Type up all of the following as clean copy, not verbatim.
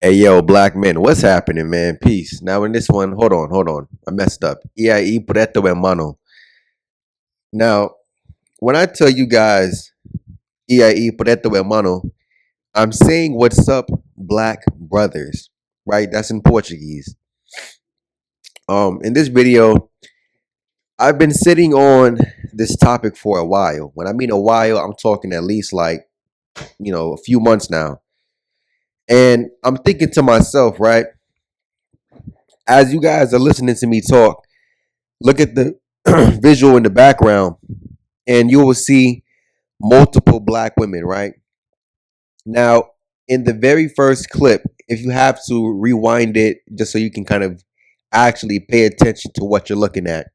Hey yo, black men, what's happening, man? Peace. Now in this one, hold on. I messed up. Y ahí, preto hermano. Now, when I tell you guys, y ahí, preto hermano, I'm saying what's up, black brothers, right? That's in Portuguese. In this video, I've been sitting on this topic for a while. When I mean a while, I'm talking at least like, a few months now. And I'm thinking to myself, right, as you guys are listening to me talk, look at the visual in the background and you will see multiple black women, right? Now, in the very first clip, if you have to rewind it just so you can kind of actually pay attention to what you're looking at.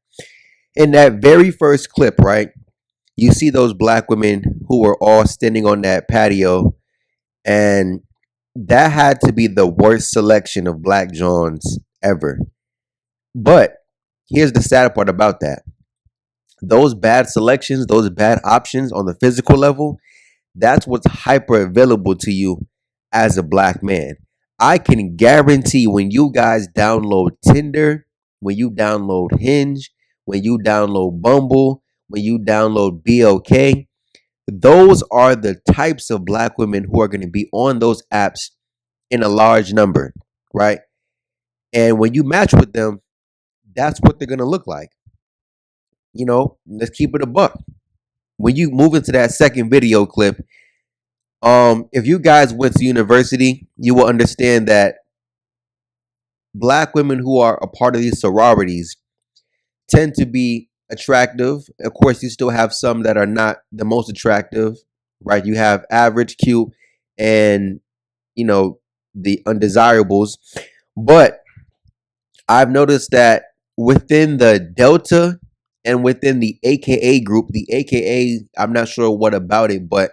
In that very first clip, right? You see those black women who were all standing on that patio, and that had to be the worst selection of black Johns ever. But here's the sad part about that. Those bad selections, those bad options on the physical level, that's what's hyper available to you as a black man. I can guarantee when you guys download Tinder, when you download Hinge, when you download Bumble, when you download BLK, those are the types of black women who are going to be on those apps in a large number, right? And when you match with them, that's what they're going to look like. Let's keep it a buck. When you move into that second video clip, if you guys went to university, you will understand that black women who are a part of these sororities tend to be attractive. Of course, you still have some that are not the most attractive, right? You have average, cute, and you know the undesirables. But I've noticed that within the Delta and within the AKA group, the AKA, I'm not sure what about it, but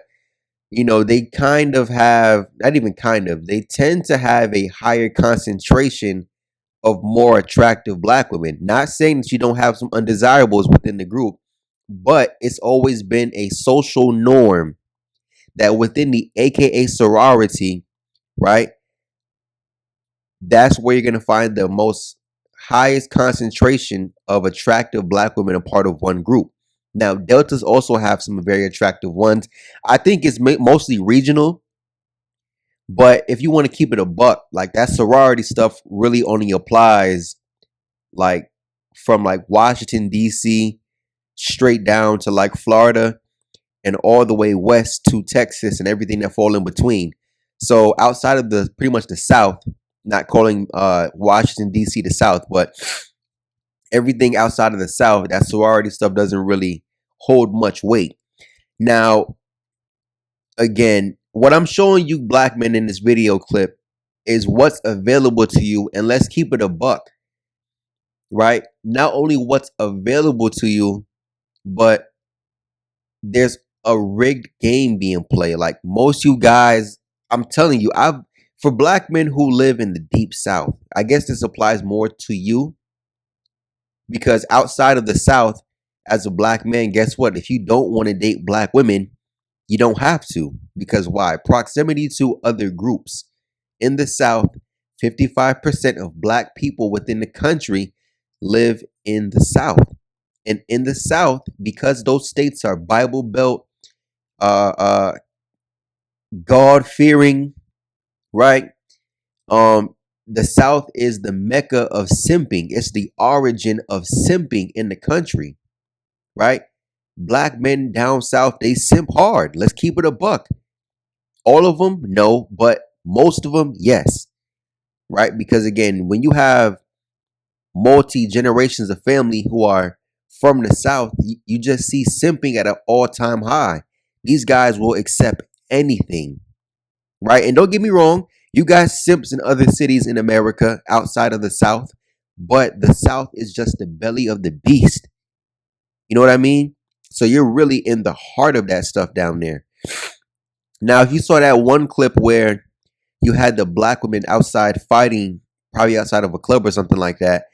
they kind of have, not even kind of, they tend to have a higher concentration of more attractive black women. Not saying that you don't have some undesirables within the group, but it's always been a social norm that within the AKA sorority, right? That's where you're going to find the most highest concentration of attractive black women a part of one group. Now, Deltas also have some very attractive ones. I think it's mostly regional. But if you want to keep it a buck, like that sorority stuff really only applies like from like Washington D.C. straight down to like Florida and all the way west to Texas and everything that fall in between. So outside of the pretty much the South, not calling Washington D.C. the South, but everything outside of the South, that sorority stuff doesn't really hold much weight. Now, again, what I'm showing you black men in this video clip is what's available to you, and let's keep it a buck, right? Not only what's available to you, but there's a rigged game being played. Like most you guys, I'm telling you, I've for black men who live in the deep south, I guess this applies more to you because outside of the south, as a black man, guess what? If you don't want to date black women, you don't have to. Because why? Proximity to other groups. In the South, 55% of black people within the country live in the South. And in the South, because those states are Bible Belt, uh, uh, God fearing, right? Um, the South is the mecca of simping. It's the origin of simping in the country, right? Black men down south, they simp hard. Let's keep it a buck. All of them, no, but most of them, yes, right? Because again, when you have multi generations of family who are from the South, you just see simping at an all time high. These guys will accept anything, right? And don't get me wrong, you guys simps in other cities in America outside of the South, but the South is just the belly of the beast. You know what I mean? So you're really in the heart of that stuff down there. Now, if you saw that one clip where you had the black women outside fighting, probably outside of a club or something like that,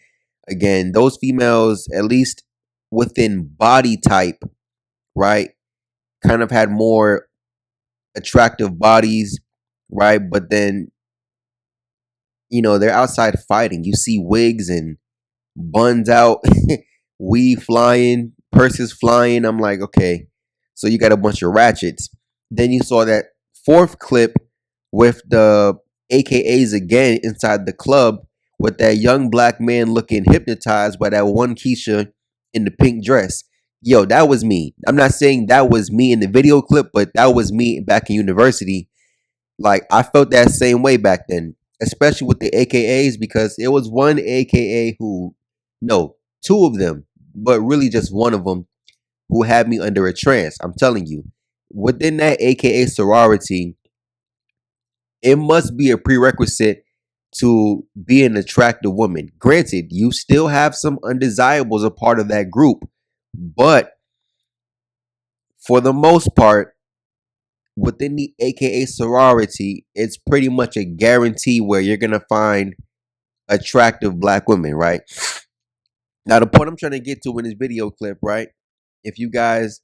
again, those females, at least within body type, right, kind of had more attractive bodies, right? But then they're outside fighting. You see wigs and buns out, weed flying, purses flying. I'm like, okay, so you got a bunch of ratchets. Then you saw that fourth clip with the AKAs again inside the club with that young black man looking hypnotized by that one Keisha in the pink dress. Yo, that was me. I'm not saying that was me in the video clip, but that was me back in university. Like, I felt that same way back then, especially with the AKAs, because it was one AKA who, no, two of them, but really just one of them who had me under a trance. I'm telling you, within that AKA sorority, it must be a prerequisite to be an attractive woman. Granted, you still have some undesirables a part of that group, but for the most part, within the AKA sorority, it's pretty much a guarantee where you're gonna find attractive black women, right? Now, the point I'm trying to get to in this video clip, right? If you guys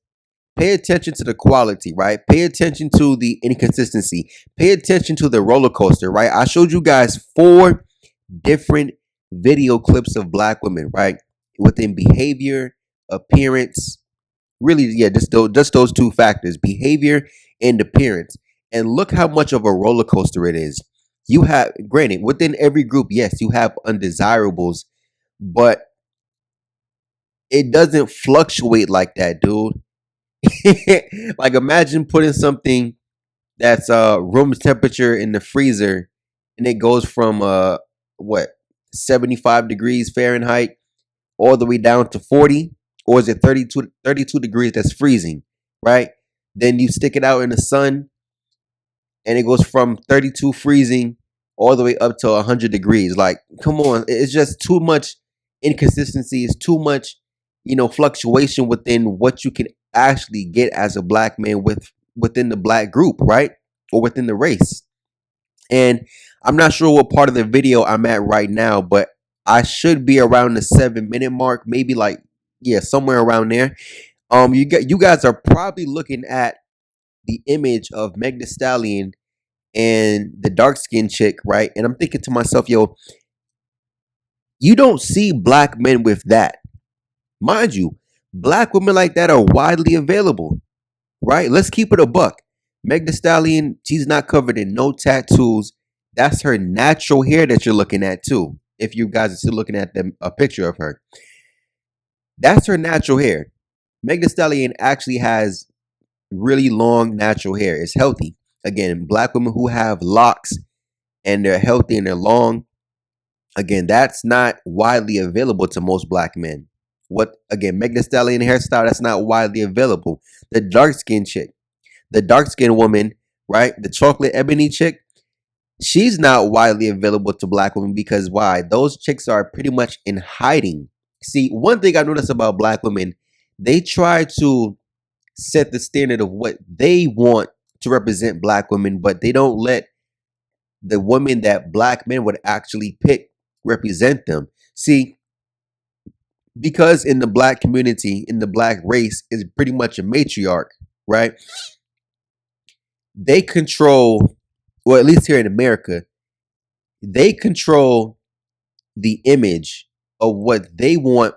pay attention to the quality, right? Pay attention to the inconsistency. Pay attention to the roller coaster, right? I showed you guys 4 different video clips of black women, right? Within behavior, appearance, really, yeah, just those 2 factors, behavior and appearance. And look how much of a roller coaster it is. You have, granted, within every group, yes, you have undesirables, but it doesn't fluctuate like that, dude. Like, imagine putting something that's room temperature in the freezer and it goes from what, 75 degrees Fahrenheit all the way down to 40, or is it 32 degrees that's freezing, right? Then you stick it out in the sun and it goes from 32 freezing all the way up to 100 degrees. Like, come on, it's just too much inconsistency. It's too much, fluctuation within what you can actually get as a black man within the black group, right? Or within the race. And I'm not sure what part of the video I'm at right now, but I should be around the 7-minute mark, maybe, like, yeah, somewhere around there. You guys are probably looking at the image of Meg Thee Stallion and the dark skinned chick, right? And I'm thinking to myself, yo, you don't see black men with that. Mind you, black women like that are widely available, right? Let's keep it a buck. Meg Thee Stallion, she's not covered in no tattoos. That's her natural hair that you're looking at too. If you guys are still looking at a picture of her, that's her natural hair. Meg Thee Stallion actually has really long natural hair. It's healthy. Again, black women who have locks and they're healthy and they're long, again, that's not widely available to most black men. What, again, Meg Thee Stallion hairstyle, that's not widely available. The dark skinned chick, the dark skinned woman, right? The chocolate ebony chick, she's not widely available to black women because why? Those chicks are pretty much in hiding. See, one thing I noticed about black women, they try to set the standard of what they want to represent black women, but they don't let the women that black men would actually pick represent them. See, because in the black community, in the black race, is pretty much a matriarch, right? They control, or at least here in America, they control the image of what they want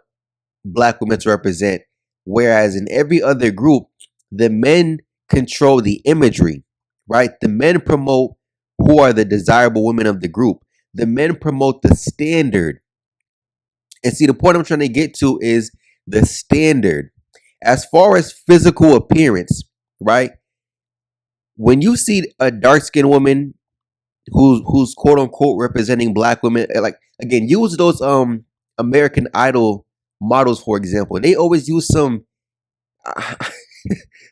black women to represent. Whereas in every other group, the men control the imagery, right? The men promote who are the desirable women of the group. The men promote the standard. And see, the point I'm trying to get to is the standard. As far as physical appearance, right? When you see a dark skinned woman who's quote unquote representing black women, like, again, use those American Idol models for example. They always use some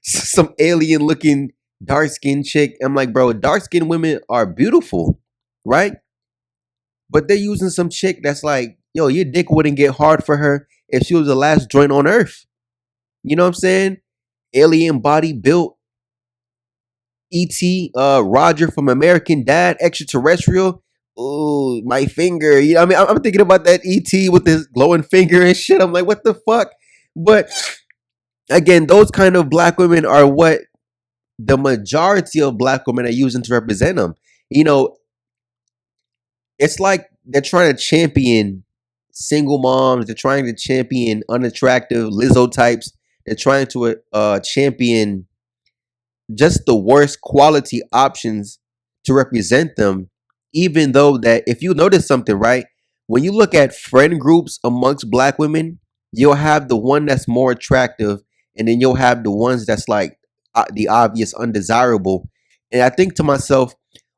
some alien looking dark skinned chick. I'm like, bro, dark skinned women are beautiful, right? But they're using some chick that's like, yo, your dick wouldn't get hard for her if she was the last joint on earth. You know what I'm saying? Alien body built, E.T., Roger from American Dad, extraterrestrial. Oh, my finger. You know, I mean, I'm thinking about that E.T. with his glowing finger and shit. I'm like, what the fuck? But again, those kind of black women are what the majority of black women are using to represent them. You know, it's like they're trying to champion single moms. They're trying to champion unattractive Lizzo types. They're trying to champion just the worst quality options to represent them. Even though that, if you notice something, right, when you look at friend groups amongst black women, you'll have the one that's more attractive, and then you'll have the ones that's like the obvious undesirable. And I think to myself,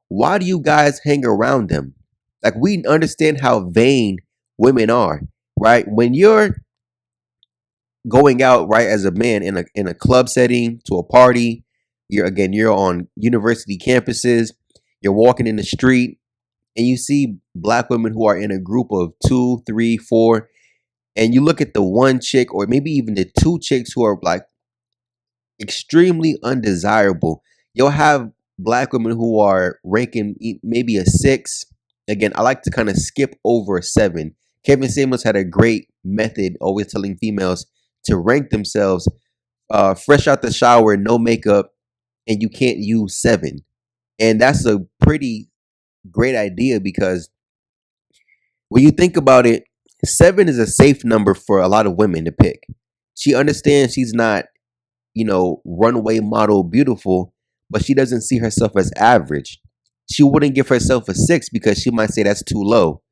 why do you guys hang around them? Like, we understand how vain women are, right? When you're going out, right, as a man in a club setting to a party, you're on university campuses, you're walking in the street, and you see black women who are in a group of two, three, four, and you look at the one chick or maybe even the two chicks who are like extremely undesirable. You'll have black women who are ranking maybe a six. Again, I like to kind of skip over a seven. Kevin Samuels had a great method, always telling females to rank themselves fresh out the shower, no makeup, and you can't use seven. And that's a pretty great idea because when you think about it, seven is a safe number for a lot of women to pick. She understands she's not, runway model beautiful, but she doesn't see herself as average. She wouldn't give herself a six because she might say that's too low,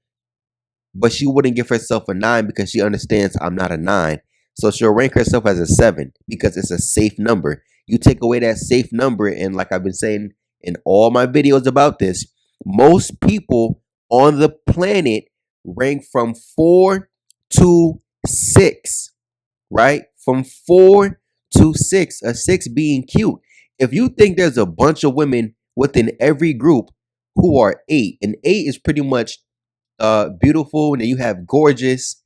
but she wouldn't give herself a nine because she understands I'm not a nine. So she'll rank herself as a seven because it's a safe number. You take away that safe number, and like I've been saying in all my videos about this, most people on the planet rank from four to six, right? From four to six, a six being cute. If you think there's a bunch of women within every group who are eight, and eight is pretty much beautiful, and then you have gorgeous,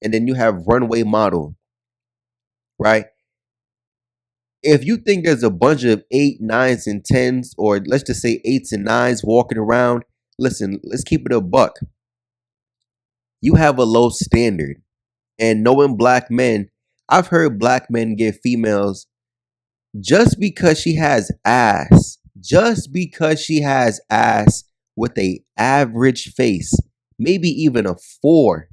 and then you have runway model, right? If you think there's a bunch of eight, nines, and tens, or let's just say eights and nines walking around, listen, let's keep it a buck. You have a low standard. And knowing black men, I've heard black men give females just because she has ass, just because she has ass with a average face, maybe even a four,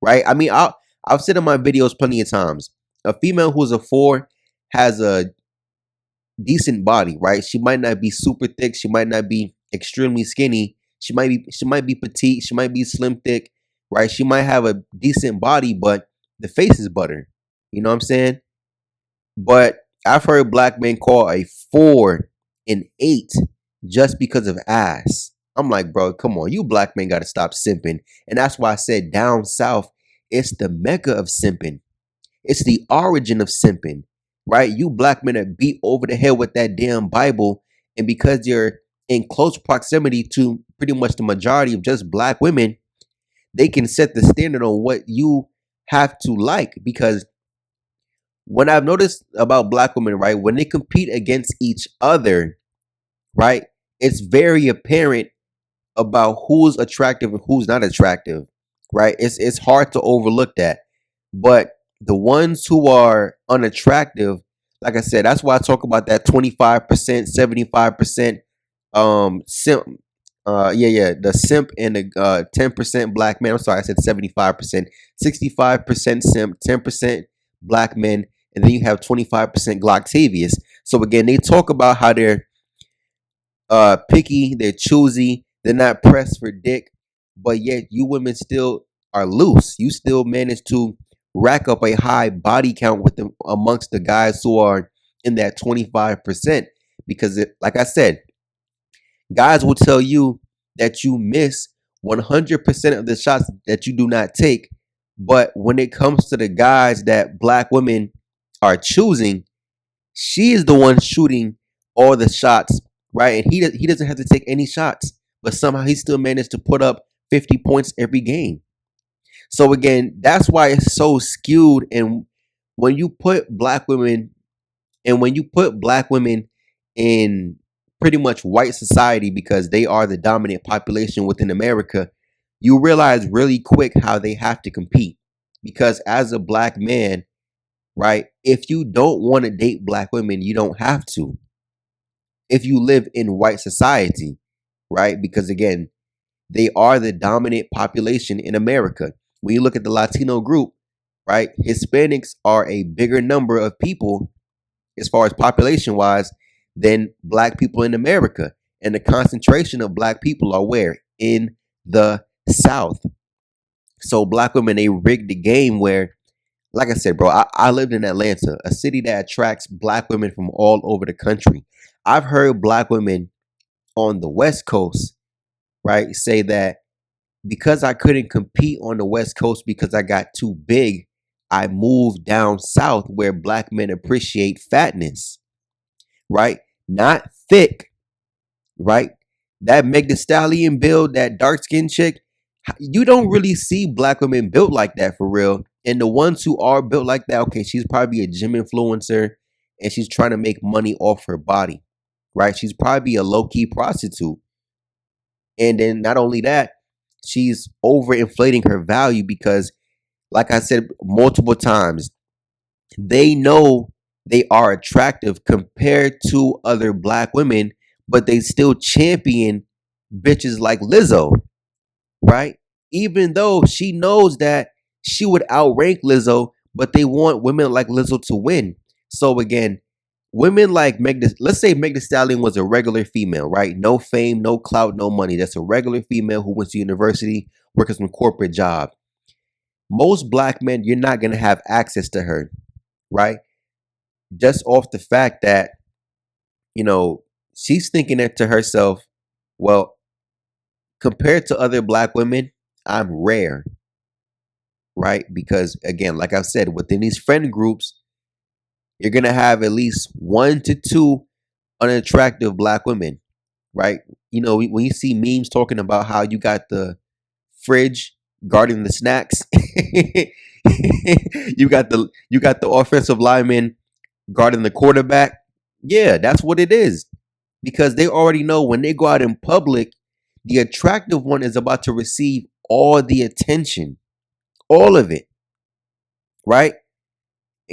right? I mean, I've said in my videos plenty of times, a female who's a four has a decent body, right? She might not be super thick, she might not be extremely skinny, she might be petite, she might be slim thick, right? She might have a decent body, but the face is butter. You know what I'm saying? But I've heard black men call a four an eight just because of ass. I'm like, bro, come on, you black men gotta stop simping. And that's why I said down south, it's the mecca of simping. It's the origin of simping, right? You black men are beat over the head with that damn Bible, and because you're in close proximity to pretty much the majority of just black women, they can set the standard on what you have to like. Because when I've noticed about black women, right, when they compete against each other, right, it's very apparent about who's attractive and who's not attractive, right? It's hard to overlook that. But the ones who are unattractive, like I said, that's why I talk about that 25%, 75% simp. The simp and the 10% black men. I'm sorry, I said 75%. 65% simp, 10% black men, and then you have 25% Glocktavius. So again, they talk about how they're picky, they're choosy, they're not pressed for dick, but yet you women still are loose. You still manage to rack up a high body count with them amongst the guys who are in that 25%. Because like I said, guys will tell you that you miss 100% of the shots that you do not take. But when it comes to the guys that black women are choosing, she is the one shooting all the shots, right? And he doesn't have to take any shots, but somehow he still managed to put up 50 points every game. So again, that's why it's so skewed. And when you put black women when you put black women in pretty much white society because they are the dominant population within America, you realize really quick how they have to compete. Because as a black man, right, if you don't want to date black women, you don't have to. If you live in white society, right? Because again, They are the dominant population in America. When you look at the Latino group, right, Hispanics are a bigger number of people as far as population wise than black people in America. And the concentration of black people are where? In the South. So black women, they rigged the game where, like I said, bro, I lived in Atlanta, a city that attracts black women from all over the country. I've heard black women on the West Coast, right, say that because I couldn't compete on the West Coast because I got too big, I moved down south where black men appreciate fatness, right? Not thick, right? That Meg Thee Stallion build, that dark skinned chick, you don't really see black women built like that for real. And the ones who are built like that, okay, she's probably a gym influencer and she's trying to make money off her body, right? She's probably a low key prostitute. And then not only that, she's overinflating her value because, like I said multiple times, they know they are attractive compared to other black women, but they still champion bitches like Lizzo, right? Even though she knows that she would outrank Lizzo, but they want women like Lizzo to win. So again, women like let's say Meg Thee Stallion was a regular female, right? No fame, no clout, no money. That's a regular female who went to university, working some corporate job. Most black men, you're not gonna have access to her, right? Just off the fact that, you know, she's thinking it to herself, well, compared to other black women, I'm rare, right? Because again, like I've said, within these friend groups, you're gonna have at least 1 to 2 unattractive black women, right? You know, when you see memes talking about how you got the fridge guarding the snacks, you got the offensive lineman guarding the quarterback. Yeah, that's what it is. Because they already know when they go out in public, the attractive one is about to receive all the attention, all of it, right?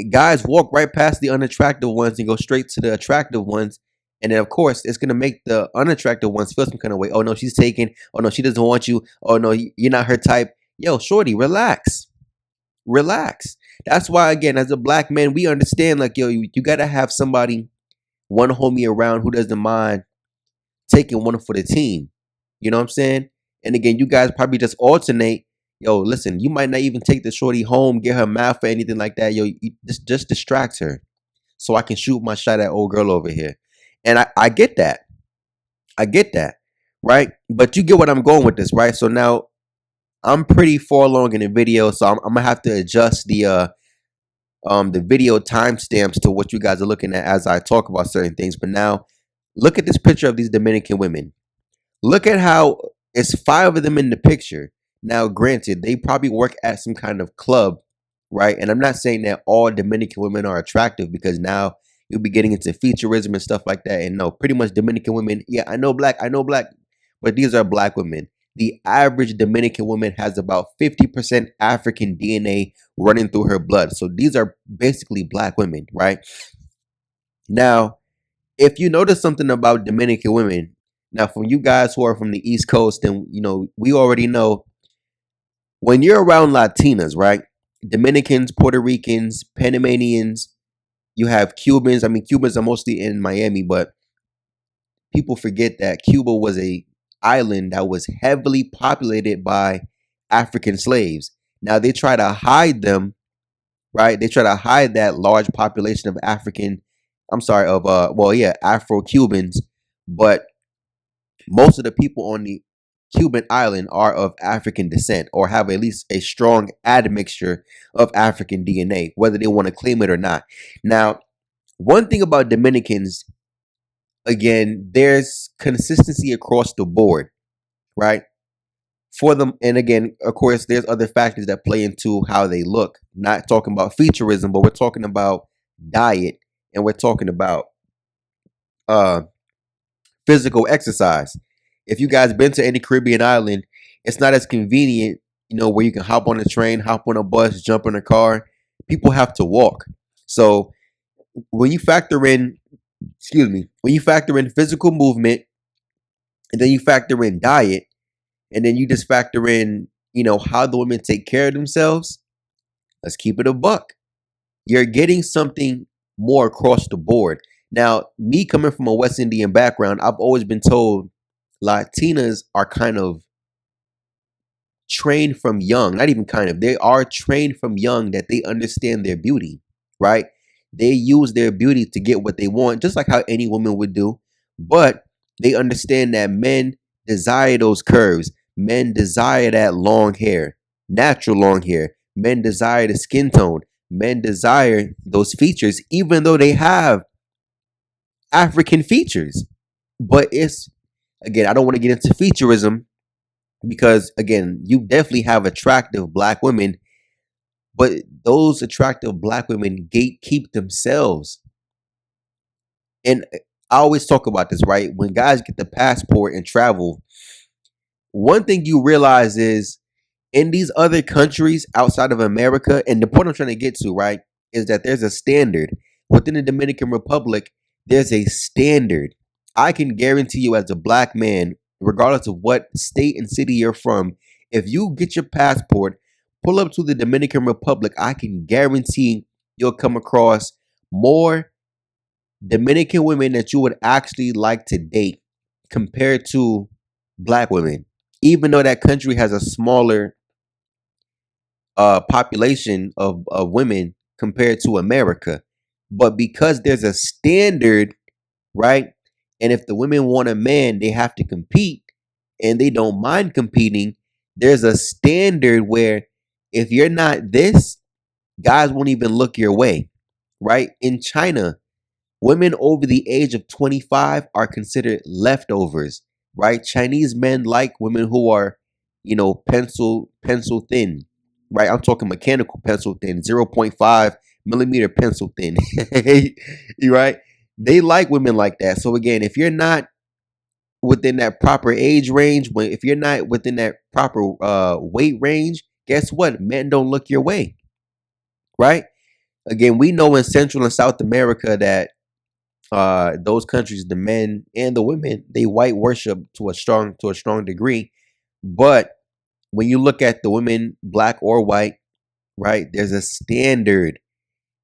Guys walk right past the unattractive ones and go straight to the attractive ones. And then, of course, it's going to make the unattractive ones feel some kind of way. Oh, no, she's taken. Oh, no, she doesn't want you. Oh, no, you're not her type. Yo, shorty, relax. Relax. That's why, again, as a black man, we understand, like, yo, you got to have somebody, one homie around who doesn't mind taking one for the team. You know what I'm saying? And again, you guys probably just alternate. Yo, listen, you might not even take the shorty home, get her mouth or anything like that. Yo, you just distract her so I can shoot my shot at old girl over here. And I get that. I get that. Right? But you get what I'm going with this, right? So now I'm pretty far along in the video, so I'm gonna have to adjust the video timestamps to what you guys are looking at as I talk about certain things. But now look at this picture of these Dominican women. Look at how it's 5 of them in the picture. Now, granted, they probably work at some kind of club, right? And I'm not saying that all Dominican women are attractive because now you'll be getting into featureism and stuff like that. And no, pretty much Dominican women, yeah, I know black, but these are black women. The average Dominican woman has about 50% African DNA running through her blood. So these are basically black women, right? Now, if you notice something about Dominican women, now from you guys who are from the East Coast, then you know we already know when you're around Latinas, right? Dominicans, Puerto Ricans, Panamanians, you have Cubans. I mean, Cubans are mostly in Miami, but people forget that Cuba was a island that was heavily populated by African slaves. Now they try to hide them, right? They try to hide that large population of Afro Cubans, but most of the people on the Cuban island are of African descent or have at least a strong admixture of African DNA, whether they want to claim it or not. Now, one thing about Dominicans, again, there's consistency across the board, right? For them, and again, of course, there's other factors that play into how they look. Not talking about featureism, but we're talking about diet and we're talking about uh physical exercise. If you guys been to any Caribbean island, it's not as convenient, you know, where you can hop on a train, hop on a bus, jump in a car. People have to walk. So when you factor in, when you factor in physical movement and then you factor in diet, and then you just factor in, how the women take care of themselves. Let's keep it a buck. You're getting something more across the board. Now, me coming from a West Indian background, I've always been told Latinas are kind of trained from young, not even kind of, they are trained from young that they understand their beauty, right? They use their beauty to get what they want, just like how any woman would do. But they understand that men desire those curves, men desire that long hair, natural long hair, men desire the skin tone, men desire those features, even though they have African features. But it's, again, I don't want to get into featureism because, again, you definitely have attractive black women, but those attractive black women gatekeep themselves. And I always talk about this, right? When guys get the passport and travel, one thing you realize is in these other countries outside of America, and the point I'm trying to get to, right, is that there's a standard. Within the Dominican Republic, there's a standard. I can guarantee you, as a black man, regardless of what state and city you're from, if you get your passport, pull up to the Dominican Republic, I can guarantee you'll come across more Dominican women that you would actually like to date compared to black women. Even though that country has a smaller population of women compared to America. But because there's a standard, right? And if the women want a man, they have to compete and they don't mind competing. There's a standard where if you're not this, guys won't even look your way, right? In China, women over the age of 25 are considered leftovers, right? Chinese men like women who are, pencil thin, right? I'm talking mechanical pencil thin, 0.5 millimeter pencil thin, you right? They like women like that. So again, if you're not within that proper age range, if you're not within that proper weight range, guess what? Men don't look your way, right? Again, we know in Central and South America that those countries, the men and the women, they white worship to a strong degree. But when you look at the women, black or white, right, there's a standard.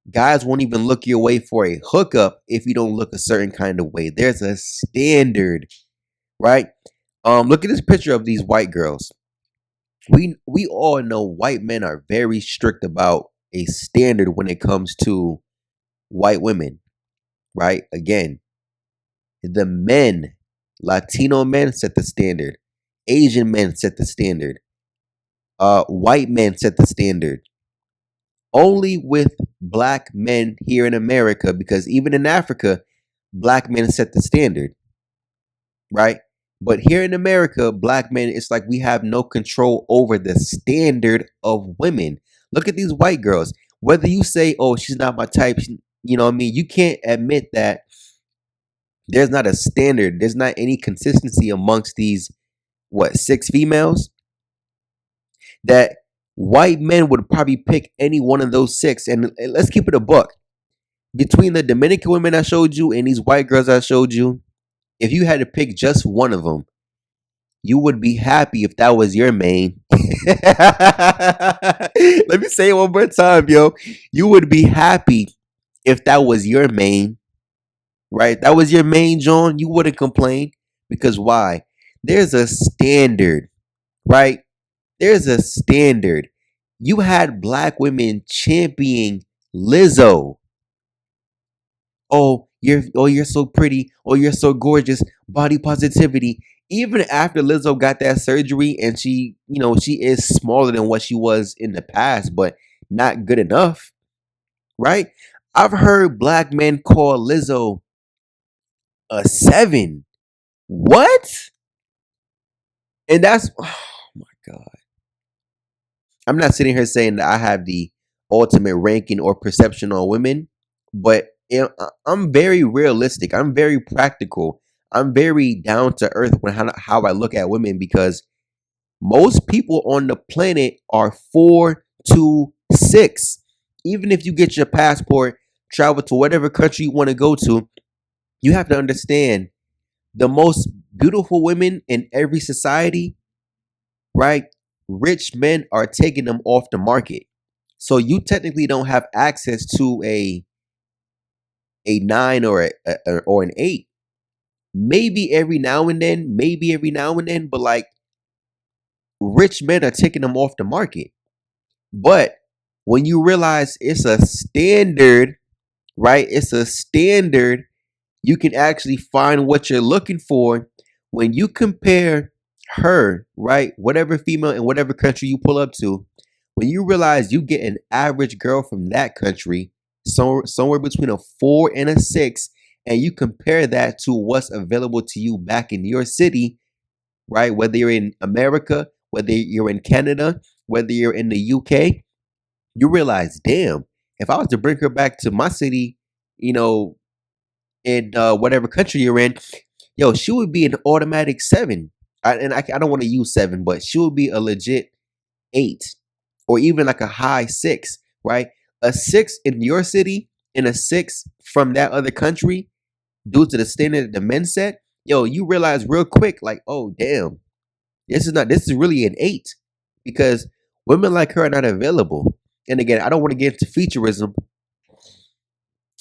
Guys won't even look your way for a hookup if you don't look a certain kind of way. There's a standard, right? Look at this picture of these white girls. We all know white men are very strict about a standard when it comes to white women, right? Again, the men, Latino men set the standard. Asian men set the standard. White men set the standard. Only with black men here in America, because even in Africa, black men set the standard, right? But here in America, black men, it's like we have no control over the standard of women. Look at these white girls. Whether you say, oh, she's not my type, you know what I mean? You can't admit that there's not a standard. There's not any consistency amongst these, what, six females? That white men would probably pick any one of those six. And let's keep it a buck. Between the Dominican women I showed you and these white girls I showed you, if you had to pick just one of them, you would be happy if that was your main. Let me say it one more time, yo. You would be happy if that was your main, right? That was your main, John. You wouldn't complain because why? There's a standard, right? There's a standard. You had black women championing Lizzo. You're so pretty. Oh, you're so gorgeous. Body positivity. Even after Lizzo got that surgery and she is smaller than what she was in the past, but not good enough, right? I've heard black men call Lizzo a 7. What? And that's oh my god. I'm not sitting here saying that I have the ultimate ranking or perception on women, but I'm very realistic. I'm very practical. I'm very down to earth when how I look at women because most people on the planet are 4 to 6. Even if you get your passport, travel to whatever country you want to go to, you have to understand the most beautiful women in every society right? Rich men are taking them off the market. So you technically don't have access to a nine or or an eight. Maybe every now and then, but like rich men are taking them off the market. But when you realize it's a standard, right? It's a standard. You can actually find what you're looking for when you compare her, right? Whatever female in whatever country you pull up to, when you realize you get an average girl from that country, somewhere between a 4 and a 6, and you compare that to what's available to you back in your city, right? Whether you're in America, whether you're in Canada, whether you're in the UK, you realize, damn, if I was to bring her back to my city, you know, in whatever country you're in, yo, she would be an automatic 7. I don't want to use 7, but she would be a legit 8 or even like a high 6, right? A 6 in your city and a 6 from that other country, due to the standard that the men set, yo, you realize real quick, like, oh, damn, this is really an 8 because women like her are not available. And again, I don't want to get into featureism,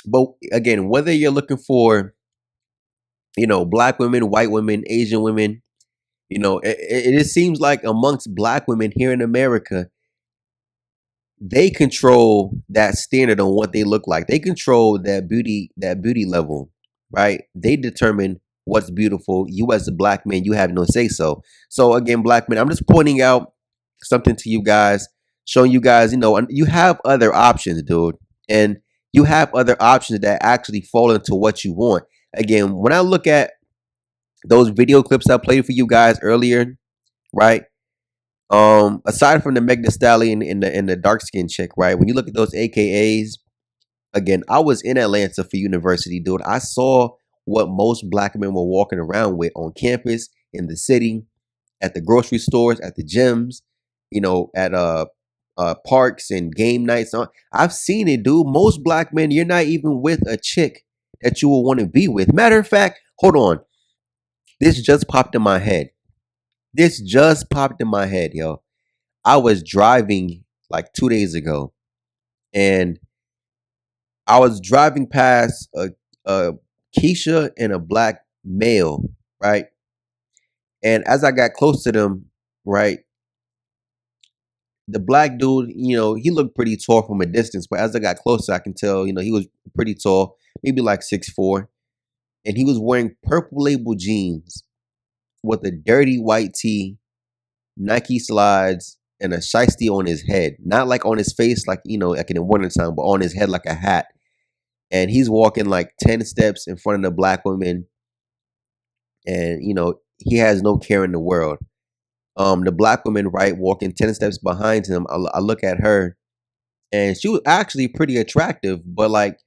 but again, whether you're looking for, black women, white women, Asian women, it seems like amongst black women here in America, they control that standard on what they look like. They control that beauty level, right? They determine what's beautiful. You as a black man, you have no say so. So again, black men, I'm just pointing out something to you guys, showing you guys, you have other options, dude. And you have other options that actually fall into what you want. Again, when I look at those video clips I played for you guys earlier, right? Aside from the Meg Thee Stallion and the dark skinned chick, right? When you look at those AKAs, again, I was in Atlanta for university, dude. I saw what most black men were walking around with on campus, in the city, at the grocery stores, at the gyms, at parks and game nights. I've seen it, dude. Most black men, you're not even with a chick that you will want to be with. Matter of fact, hold on. This just popped in my head. This just popped in my head, yo. I was driving like 2 days ago, and I was driving past a Keisha and a black male, right? And as I got close to them, right, the black dude, he looked pretty tall from a distance, but as I got closer, I can tell, he was pretty tall, maybe like 6'4", and he was wearing purple label jeans with a dirty white tee, Nike slides, and a shiesty on his head. Not like on his face, like, like in the wintertime, but on his head like a hat. And he's walking like 10 steps in front of the black woman. And, he has no care in the world. The black woman, right, walking 10 steps behind him, I look at her, and she was actually pretty attractive, but like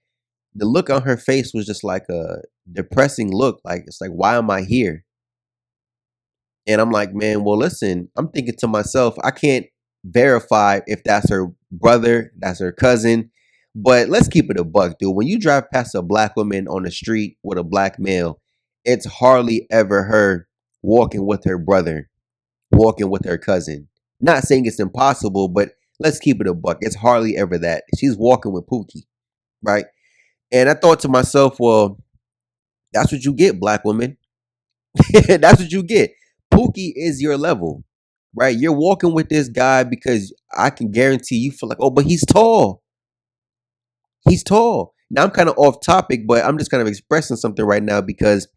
the look on her face was just like a depressing look. Like, it's like, why am I here? And I'm like, man, well, listen, I'm thinking to myself, I can't verify if that's her brother, that's her cousin, but let's keep it a buck, dude. When you drive past a black woman on the street with a black male, it's hardly ever her walking with her brother, walking with her cousin. Not saying it's impossible, but let's keep it a buck. It's hardly ever that. She's walking with Pookie, right? And I thought to myself, well, that's what you get, black women. That's what you get. Pookie is your level, right? You're walking with this guy because I can guarantee you feel like, oh, but he's tall. He's tall. Now I'm kind of off topic, but I'm just kind of expressing something right now because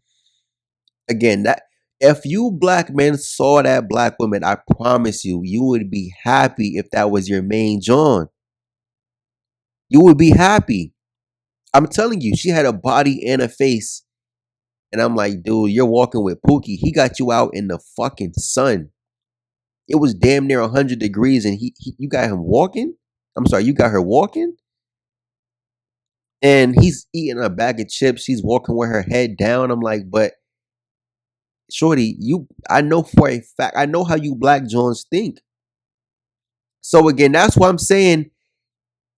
again, that if you black men saw that black woman, I promise you, you would be happy if that was your main John. You would be happy. I'm telling you, she had a body and a face. And I'm like, dude, you're walking with Pookie. He got you out in the fucking sun. It was damn near 100 degrees, and you got him walking. I'm sorry, you got her walking, and he's eating a bag of chips. She's walking with her head down. I'm like, but shorty, I know for a fact, I know how you black Johns think. So again, that's why I'm saying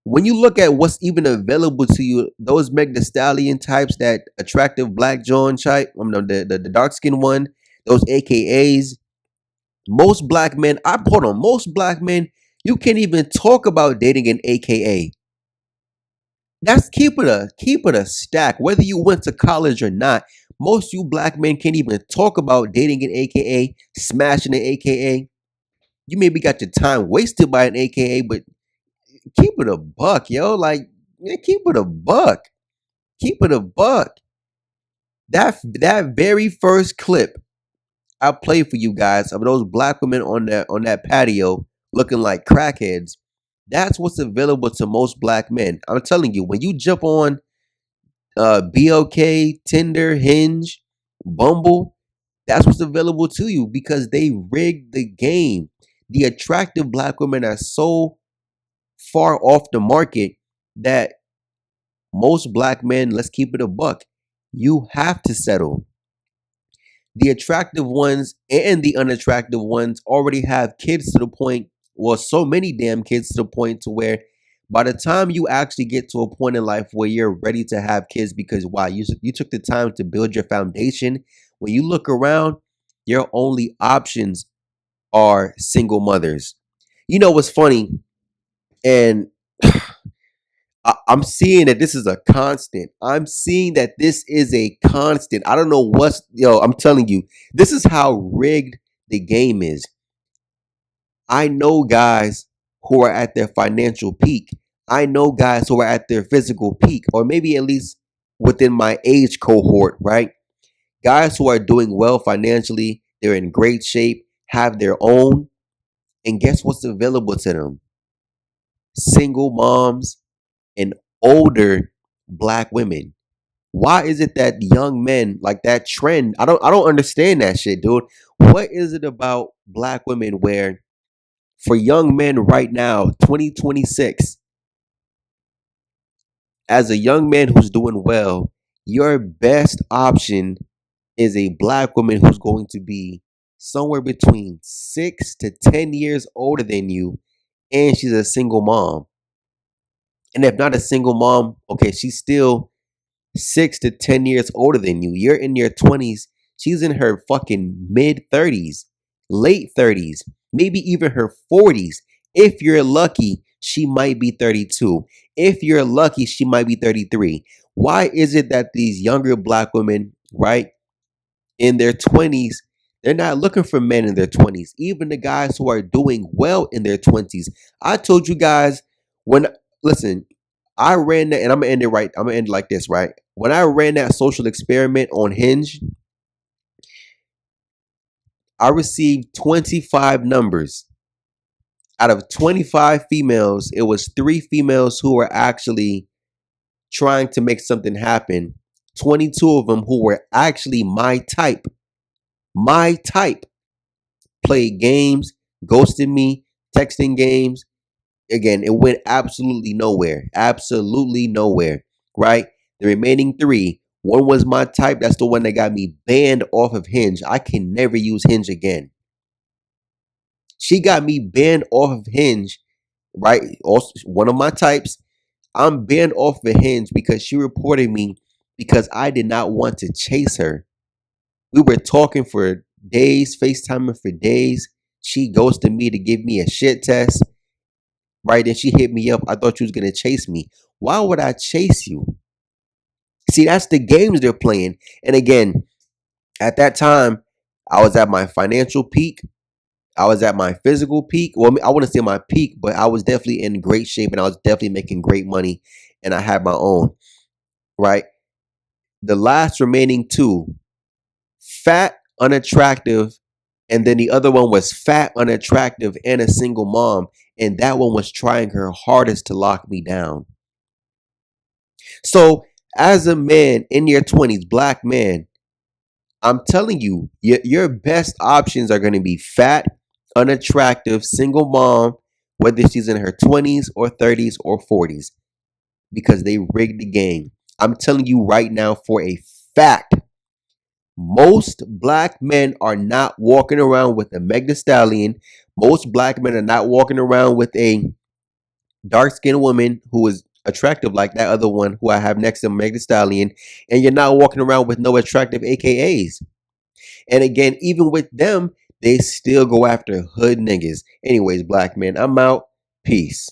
when you look at what's even available to you, those Meg Thee Stallion types, that attractive black John type, the dark skinned one, those AKAs, Most black men, I put on most black men, you can't even talk about dating an AKA. That's keep it a stack. Whether you went to college or not, most you black men can't even talk about dating an AKA, smashing an AKA. You maybe got your time wasted by an AKA, but keep it a buck, yo. Like, man, keep it a buck. Keep it a buck. That very first clip I played for you guys of those black women on that patio looking like crackheads. That's what's available to most black men. I'm telling you, when you jump on BLK, Tinder, Hinge, Bumble, that's what's available to you because they rigged the game. The attractive black women are so far off the market that most black men, let's keep it a buck, you have to settle. The attractive ones and the unattractive ones already have kids to the point, well, so many damn kids to the point to where by the time you actually get to a point in life where you're ready to have kids because wow, you took the time to build your foundation, when you look around, your only options are single mothers. You know what's funny? And I'm seeing that this is a constant. I'm seeing that this is a constant. I don't know what's, yo, I'm telling you, this is how rigged the game is. I know guys who are at their financial peak. I know guys who are at their physical peak, or maybe at least within my age cohort, right? Guys who are doing well financially, they're in great shape, have their own, and guess what's available to them? Single moms and older black women. Why is it that young men like that trend? I don't understand that shit, dude. What is it about black women where for young men right now, 2026, as a young man who's doing well, your best option is a black woman who's going to be somewhere between 6 to 10 years older than you and she's a single mom. And if not a single mom, okay, she's still 6 to 10 years older than you. You're in your 20s. She's in her fucking mid 30s, late 30s, maybe even her 40s. If you're lucky, she might be 32. If you're lucky, she might be 33. Why is it that these younger black women, right, in their 20s, they're not looking for men in their 20s? Even the guys who are doing well in their 20s. I told you guys when, listen, I ran that, and I'm gonna end it right. I'm gonna end it like this, right? When I ran that social experiment on Hinge, I received 25 numbers. Out of 25 females, it was 3 females who were actually trying to make something happen. 22 of them who were actually my type. My type. Played games, ghosted me, texting games. Again, it went absolutely nowhere. Absolutely nowhere. Right? The remaining 3, one was my type. That's the one that got me banned off of Hinge. I can never use Hinge again. She got me banned off of Hinge, right? Also, one of my types. I'm banned off of Hinge because she reported me because I did not want to chase her. We were talking for days, FaceTiming for days. She ghosted me to give me a shit test. Right? Then she hit me up. I thought you was gonna chase me. Why would I chase you? See, that's the games they're playing. And again, at that time, I was at my financial peak. I was at my physical peak. Well, I wouldn't say my peak, but I was definitely in great shape and I was definitely making great money and I had my own, right? The last remaining 2, fat, unattractive, and then the other one was fat, unattractive, and a single mom. And that one was trying her hardest to lock me down. So, as a man in your 20s, black man, I'm telling you, your best options are going to be fat, unattractive, single mom, whether she's in her 20s or 30s or 40s, because they rigged the game. I'm telling you right now for a fact, most black men are not walking around with a Meg Thee Stallion. Most black men are not walking around with a dark skinned woman who is attractive like that other one who I have next to Meg Thee Stallion. And you're not walking around with no attractive AKAs. And again, even with them, They still go after hood niggas. Anyways, black man, I'm out. Peace.